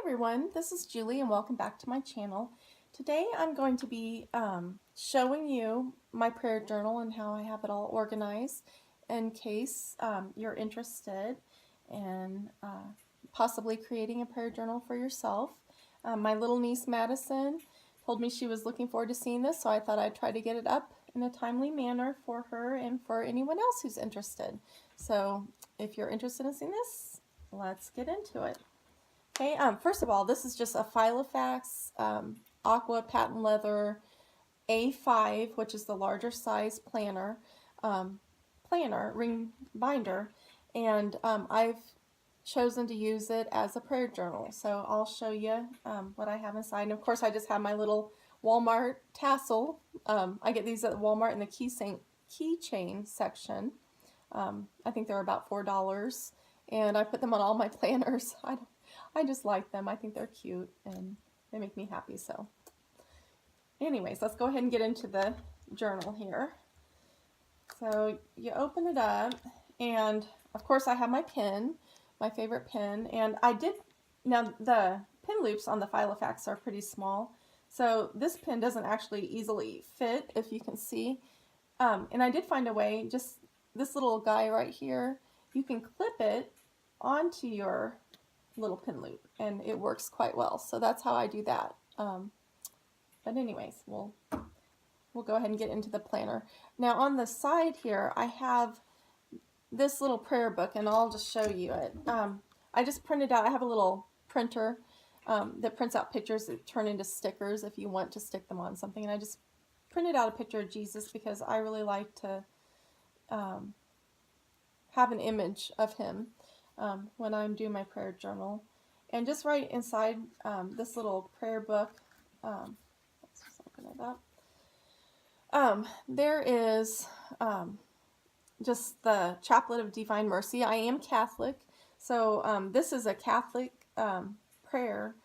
everyone, this is Julie and welcome back to my channel. Today I'm going to be showing you my prayer journal and how I have it all organized in case you're interested in possibly creating a prayer journal for yourself. My little niece Madison told me she was looking forward to seeing this, so I thought I'd try to get it up in a timely manner for her and for anyone else who's interested. So if you're interested in seeing this, let's get into it. Okay, first of all, this is just a Filofax Aqua Patent Leather A5, which is the larger size ring binder, and I've chosen to use it as a prayer journal. So I'll show you what I have inside. And of course, I just have my little Walmart tassel. I get these at Walmart in the keychain section. I think they're about $4, and I put them on all my planners. I just like them. I think they're cute and they make me happy. So anyways, let's go ahead and get into the journal here. So you open it up, and of course I have my pen, my favorite pen, and now the pen loops on the Filofax are pretty small, so this pen doesn't actually easily fit, if you can see. And I did find a way, just this little guy right here, you can clip it onto your little pin loop and it works quite well. So that's how I do that. But anyways, we'll go ahead and get into the planner. Now on the side here I have this little prayer book, and I'll just show you it. I just printed out, I have a little printer that prints out pictures that turn into stickers if you want to stick them on something, and I just printed out a picture of Jesus because I really like to have an image of him when I'm doing my prayer journal. And just right inside this little prayer book, let's just open it up, there is just the Chaplet of Divine Mercy. I am Catholic, so this is a Catholic prayer.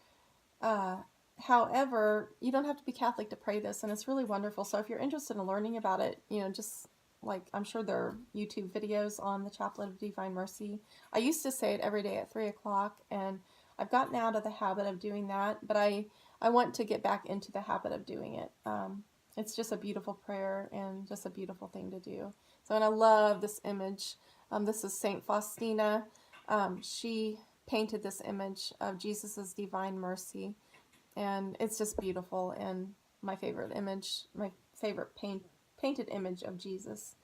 However, you don't have to be Catholic to pray this, and it's really wonderful. So if you're interested in learning about it, just like, I'm sure there are YouTube videos on the Chaplet of Divine Mercy. I used to say it every day at 3 o'clock, and I've gotten out of the habit of doing that, but I want to get back into the habit of doing it. It's just a beautiful prayer and just a beautiful thing to do. So, and I love this image. This is Saint Faustina. She painted this image of Jesus's divine mercy, and it's just beautiful, and my favorite image, my favorite painted image of Jesus.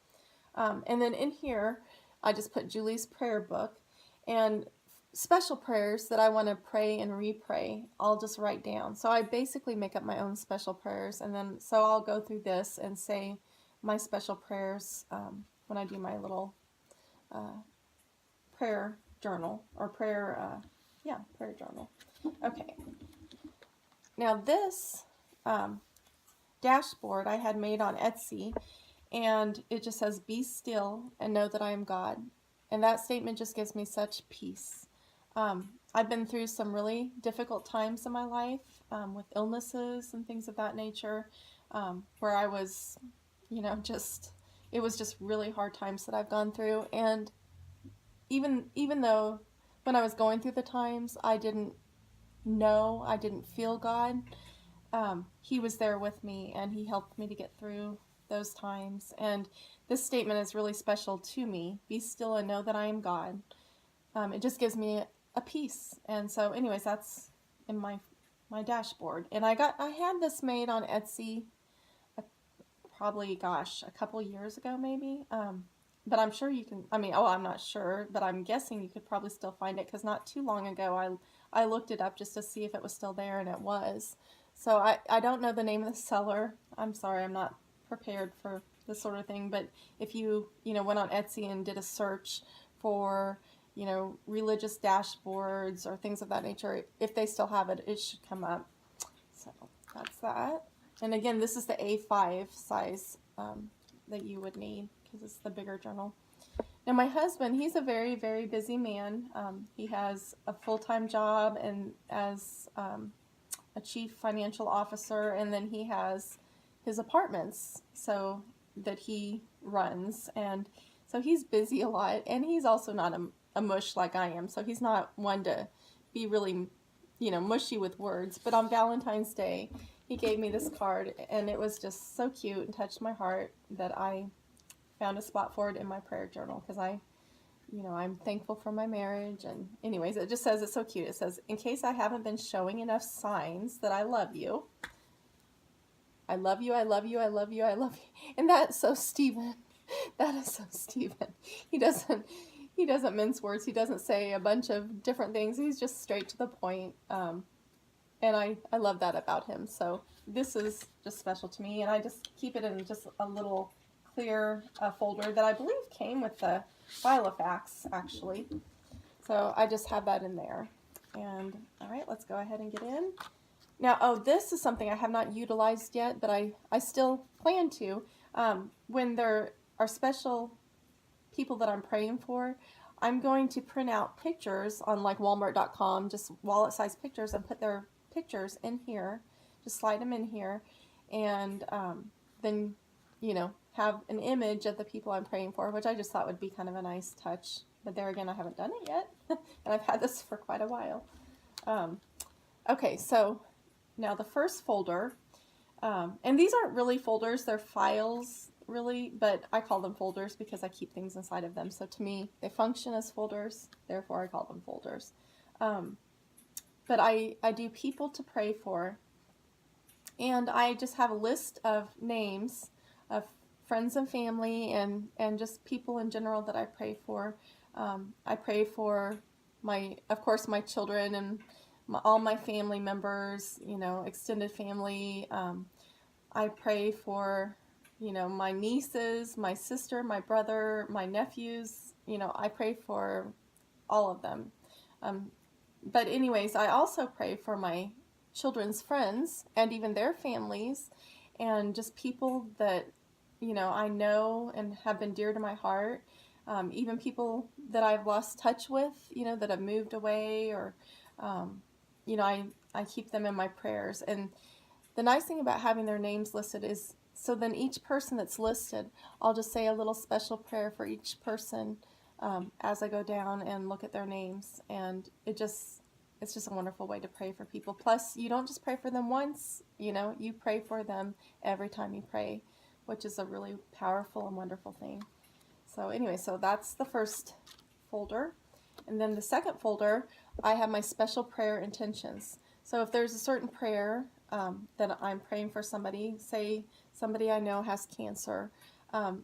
And then in here, I just put Julie's prayer book, and special prayers that I want to pray and re-pray, I'll just write down. So I basically make up my own special prayers, and then so I'll go through this and say my special prayers when I do my little prayer journal, or prayer journal. Okay. Now this dashboard I had made on Etsy, and it just says, "Be still and know that I am God." And that statement just gives me such peace. I've been through some really difficult times in my life with illnesses and things of that nature, where I was, it was just really hard times that I've gone through. And even though when I was going through the times, I didn't feel God, He was there with me, and He helped me to get through those times. And this statement is really special to me. Be still and know that I am God. It just gives me a peace. And so anyways, that's in my dashboard. And I had this made on Etsy probably, gosh, a couple years ago maybe. But I'm sure you can, I'm not sure, but I'm guessing you could probably still find it, because not too long ago I looked it up just to see if it was still there, and it was. So I don't know the name of the seller. I'm sorry, I'm not prepared for this sort of thing, but if you went on Etsy and did a search for religious dashboards or things of that nature, if they still have it, it should come up. So that's that. And again, this is the A5 size that you would need, because it's the bigger journal. Now my husband, he's a very, very busy man. He has a full-time job and as a chief financial officer, and then he has his apartments that he runs, and so he's busy a lot, and he's also not a mush like I am, so he's not one to be really mushy with words. But on Valentine's Day, he gave me this card, and it was just so cute and touched my heart that I found a spot for it in my prayer journal, because I'm thankful for my marriage. And anyways, it just says, it's so cute. It says, in case I haven't been showing enough signs that I love you, I love you, I love you, I love you, I love you. And that's so Stephen. That is so Stephen. He doesn't mince words. He doesn't say a bunch of different things. He's just straight to the point. And I love that about him. So this is just special to me. And I just keep it in just a little clear folder that I believe came with the Filofax, actually. So I just have that in there. And all right, let's go ahead and get in. Now, this is something I have not utilized yet, but I still plan to. When there are special people that I'm praying for, I'm going to print out pictures on like Walmart.com, just wallet-size pictures, and put their pictures in here. Just slide them in here, and then, have an image of the people I'm praying for, which I just thought would be kind of a nice touch. But there again, I haven't done it yet, and I've had this for quite a while. Okay, so now the first folder, and these aren't really folders, they're files really, but I call them folders because I keep things inside of them. So to me, they function as folders, therefore I call them folders. But I do people to pray for, and I just have a list of names of friends and family, and just people in general that I pray for. I pray for of course, my children and all my family members, extended family. I pray for, my nieces, my sister, my brother, my nephews. I pray for all of them. But anyways, I also pray for my children's friends and even their families, and just people that, I know and have been dear to my heart. Even people that I've lost touch with, that have moved away, or, I keep them in my prayers. And the nice thing about having their names listed is, so then each person that's listed, I'll just say a little special prayer for each person as I go down and look at their names. And it's just a wonderful way to pray for people. Plus, you don't just pray for them once, you pray for them every time you pray, which is a really powerful and wonderful thing. So anyway, so that's the first folder. And then the second folder, I have my special prayer intentions. So if there's a certain prayer that I'm praying for somebody, say somebody I know has cancer,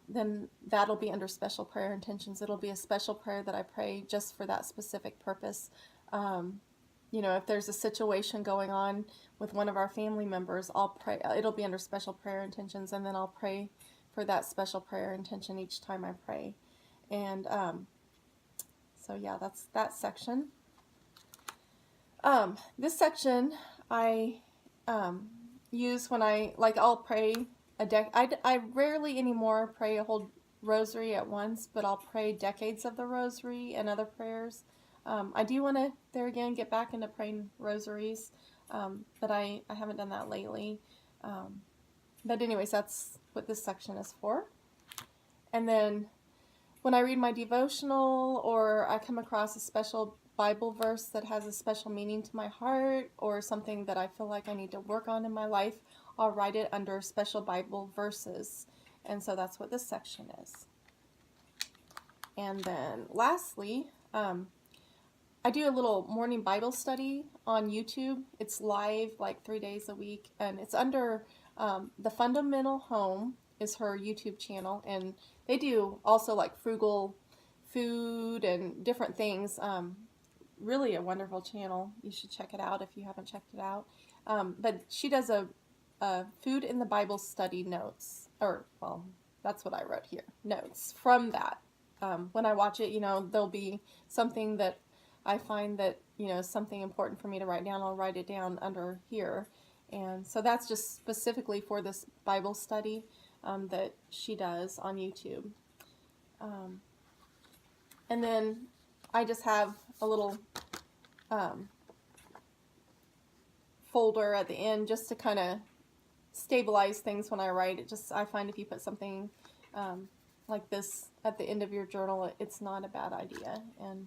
then that'll be under special prayer intentions. It'll be a special prayer that I pray just for that specific purpose. If there's a situation going on with one of our family members, I'll pray. It'll be under special prayer intentions, and then I'll pray for that special prayer intention each time I pray. And so yeah, that's that section. This section I use when I'll pray I rarely anymore pray a whole rosary at once, but I'll pray decades of the rosary and other prayers. I do want to, there again, get back into praying rosaries, but I haven't done that lately. But anyways, that's what this section is for. And then when I read my devotional, or I come across a special Bible verse that has a special meaning to my heart, or something that I feel like I need to work on in my life, I'll write it under special Bible verses. And so that's what this section is. And then lastly, I do a little morning Bible study on YouTube. It's live like 3 days a week, and it's under The Fundamental Home is her YouTube channel, and they do also like frugal food and different things. Really a wonderful channel. You should check it out if you haven't checked it out. But she does a food in the Bible study notes, that's what I wrote here, notes from that. When I watch it, there'll be something that I find that, is something important for me to write down. I'll write it down under here. And so that's just specifically for this Bible study that she does on YouTube. And then I just have a little folder at the end just to kind of stabilize things when I write. I find if you put something like this at the end of your journal, it's not a bad idea, and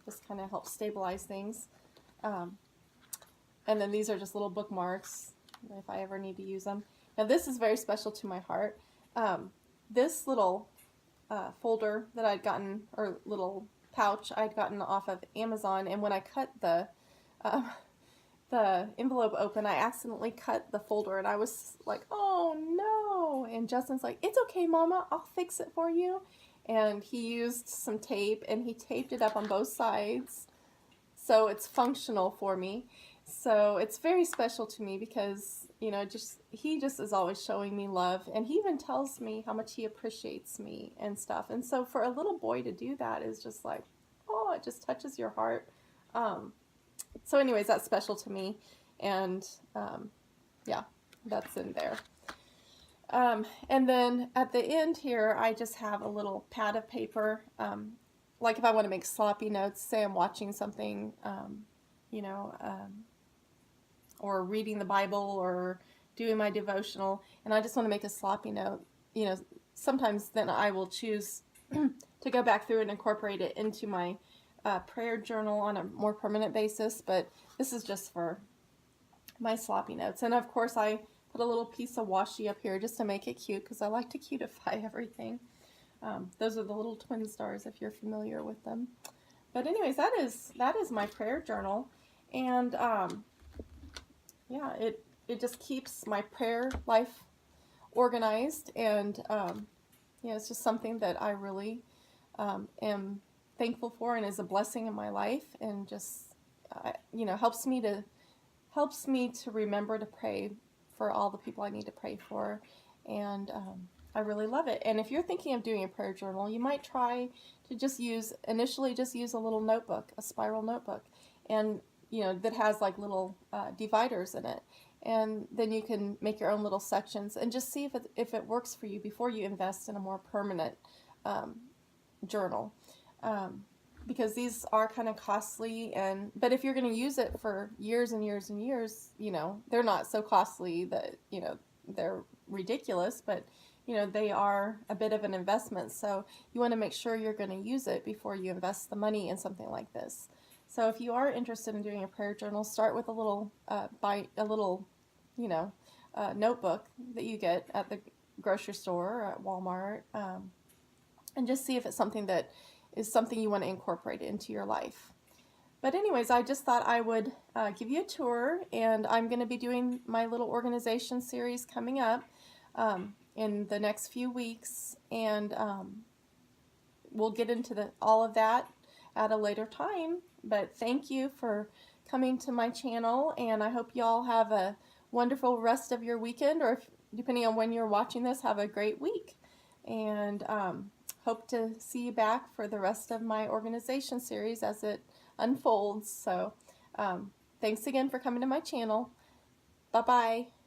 just kind of helps stabilize things. And then these are just little bookmarks if I ever need to use them. Now this is very special to my heart. This little folder that I'd gotten, or little pouch I'd gotten off of Amazon, and when I cut the envelope open, I accidentally cut the folder, and I was like, oh no. And Justin's like, it's okay, Mama, I'll fix it for you. And he used some tape and he taped it up on both sides so it's functional for me. So it's very special to me because, you know, he just is always showing me love, and he even tells me how much he appreciates me and stuff. And so for a little boy to do that is just like, oh, it just touches your heart. So anyways, that's special to me, and yeah, that's in there. And then at the end here, I just have a little pad of paper. Like if I want to make sloppy notes, say I'm watching something, you know, or reading the Bible or doing my devotional, and I just want to make a sloppy note, you know, sometimes then I will choose to go back through and incorporate it into my prayer journal on a more permanent basis, but this is just for my sloppy notes. And of course I put a little piece of washi up here just to make it cute, because I like to cutify everything. Those are the little twin stars, if you're familiar with them. But anyways, that is my prayer journal, and yeah, it just keeps my prayer life organized, and you know, it's just something that I really am thankful for, and is a blessing in my life, and just you know, helps me to remember to pray for all the people I need to pray for, and I really love it. And if you're thinking of doing a prayer journal, you might try to initially just use a little notebook, a spiral notebook, and you know, that has like little dividers in it, and then you can make your own little sections and just see if it works for you before you invest in a more permanent journal. Because these are kind of costly, but if you're going to use it for years and years and years, you know, they're not so costly that, you know, they're ridiculous, but you know, they are a bit of an investment. So you want to make sure you're going to use it before you invest the money in something like this. So if you are interested in doing a prayer journal, start with a little you know, notebook that you get at the grocery store or at Walmart, and just see if it's something that is something you want to incorporate into your life. But anyways, I just thought I would give you a tour, and I'm going to be doing my little organization series coming up in the next few weeks, and we'll get into all of that at a later time. But thank you for coming to my channel, and I hope you all have a wonderful rest of your weekend, or depending on when you're watching this, have a great week. And hope to see you back for the rest of my organization series as it unfolds. So thanks again for coming to my channel. Bye-bye.